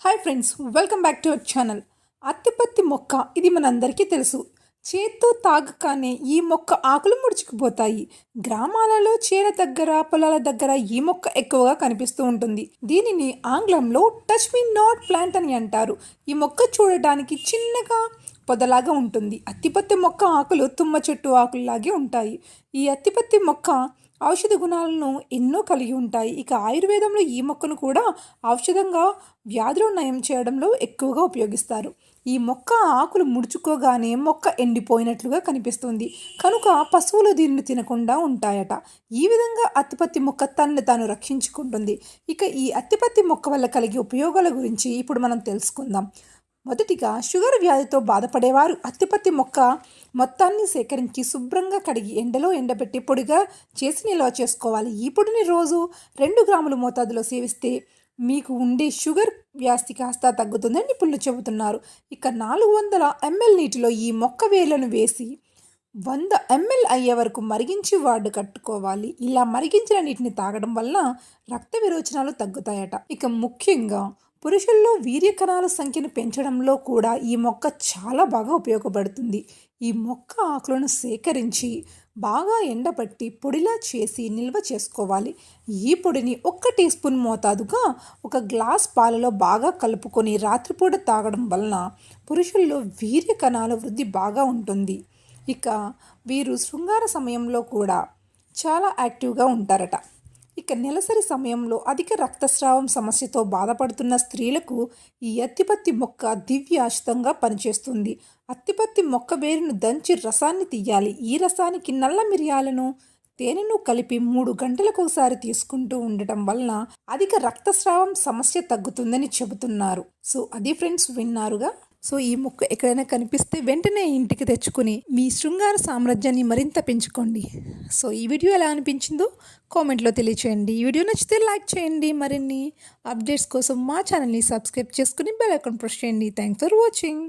Hi friends, welcome back to our channel. అత్తిపత్తి మొక్క ఇది మనందరికీ తెలుసు. చేత్తో తాగగానే ఈ మొక్క ఆకులు ముడుచుకుపోతాయి. గ్రామాలలో చేల దగ్గర, పొలాల దగ్గర ఈ మొక్క ఎక్కువగా కనిపిస్తూ ఉంటుంది. దీనిని ఆంగ్లంలో టచ్ మీ నాట్ ప్లాంట్ అని అంటారు. ఈ మొక్క చూడటానికి చిన్నగా పొదలాగా ఉంటుంది. అత్తిపత్తి మొక్క ఆకులు తుమ్మ చెట్టు ఆకుల్లాగే ఉంటాయి. ఈ అత్తిపత్తి మొక్క ఔషధ గుణాలను ఎన్నో కలిగి ఉంటాయి. ఇక ఆయుర్వేదంలో ఈ మొక్కను కూడా ఔషధంగా వ్యాధులను నయం చేయడంలో ఎక్కువగా ఉపయోగిస్తారు. ఈ మొక్క ఆకులు ముడుచుకోగానే మొక్క ఎండిపోయినట్లుగా కనిపిస్తుంది. కనుక పశువులు దీనిని తినకుండా ఉంటాయట. ఈ విధంగా అత్తిపత్తి మొక్క తనని తాను రక్షించుకుంటుంది. ఇక ఈ అత్తిపత్తి మొక్క వల్ల కలిగే ఉపయోగాల గురించి ఇప్పుడు మనం తెలుసుకుందాం. మొదటిగా షుగర్ వ్యాధితో బాధపడేవారు అత్తిపత్తి మొక్క మొత్తాన్ని సేకరించి శుభ్రంగా కడిగి ఎండలో ఎండబెట్టి పొడిగా చేసి నిల్వ చేసుకోవాలి. ఈ పొడిని రోజు 2 గ్రాముల మోతాదులో సేవిస్తే మీకు ఉండే షుగర్ వ్యాధి కాస్త తగ్గుతుందని నిపుణులు చెబుతున్నారు. ఇక 400 ml నీటిలో ఈ మొక్క వేర్లను వేసి 100 ml అయ్యే వరకు మరిగించి వాడు కట్టుకోవాలి. ఇలా మరిగించిన నీటిని తాగడం వల్ల రక్త విరోచనాలు తగ్గుతాయట. ఇక ముఖ్యంగా పురుషుల్లో వీర్య కణాల సంఖ్యను పెంచడంలో కూడా ఈ మొక్క చాలా బాగా ఉపయోగపడుతుంది. ఈ మొక్క ఆకులను సేకరించి బాగా ఎండబట్టి పొడిలా చేసి నిల్వ చేసుకోవాలి. ఈ పొడిని 1 టీ స్పూన్ మోతాదుగా 1 గ్లాస్ పాలలో బాగా కలుపుకొని రాత్రిపూట తాగడం వలన పురుషుల్లో వీర్య కణాల వృద్ధి బాగా ఉంటుంది. ఇక వీరు శృంగార సమయంలో కూడా చాలా యాక్టివ్గా ఉంటారట. ఇక నెలసరి సమయంలో అధిక రక్తస్రావం సమస్యతో బాధపడుతున్న స్త్రీలకు ఈ అత్తిపత్తి మొక్క దివ్యాశుతంగా పనిచేస్తుంది. అత్తిపత్తి మొక్క వేరును దంచి రసాన్ని తీయాలి. ఈ రసానికి నల్ల మిరియాలను, తేనెను కలిపి 3 గంటలకు ఒకసారి తీసుకుంటూ ఉండటం వలన అధిక రక్తస్రావం సమస్య తగ్గుతుందని చెబుతున్నారు. సో అది ఫ్రెండ్స్, విన్నారుగా. సో ఈ మొక్క ఎక్కడైనా కనిపిస్తే వెంటనే ఇంటికి తెచ్చుకుని మీ శృంగార సామ్రాజ్యాన్ని మరింత పెంచుకోండి. సో ఈ వీడియో ఎలా అనిపించిందో కామెంట్లో తెలియచేయండి. ఈ వీడియో నచ్చితే లైక్ చేయండి. మరిన్ని అప్డేట్స్ కోసం మా ఛానల్ని సబ్స్క్రైబ్ చేసుకుని బెల్ ఐకాన్ ప్రెస్ చేయండి. Thanks for watching.